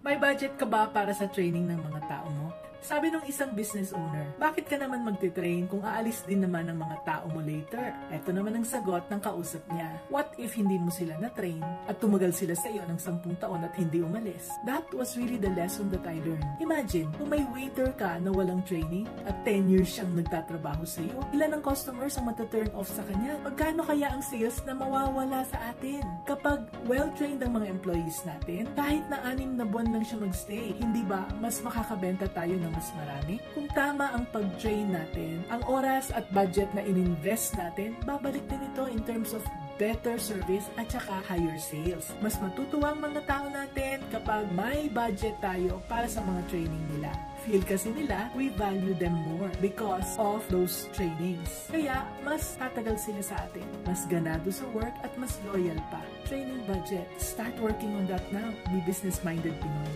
May budget ka ba para sa training ng mga tao mo? Sabi ng isang business owner, bakit ka naman magte-train kung aalis din naman ang mga tao mo later? Ito naman ang sagot ng kausap niya. What if hindi mo sila na-train at tumagal sila sa iyo ng 10 taon at hindi umalis? That was really the lesson that I learned. Imagine, kung may waiter ka na walang training at 10 years siyang nagtatrabaho sa iyo, ilan ang customers ang mata-turn off sa kanya? Magkano kaya ang sales na mawawala sa atin? Kapag well-trained ang mga employees natin, kahit na 6 na buwan lang siya magstay, hindi ba mas makakabenta tayo ng mas marami? Kung tama ang pag-train natin, ang oras at budget na ininvest natin, babalik din ito in terms of better service at saka higher sales. Mas matutuwa ang mga tao natin kapag may budget tayo para sa mga training nila. Feel kasi nila, we value them more because of those trainings. Kaya, mas tatagal sila sa atin. Mas ganado sa work at mas loyal pa. Training budget. Start working on that now. Be business-minded Pinoy.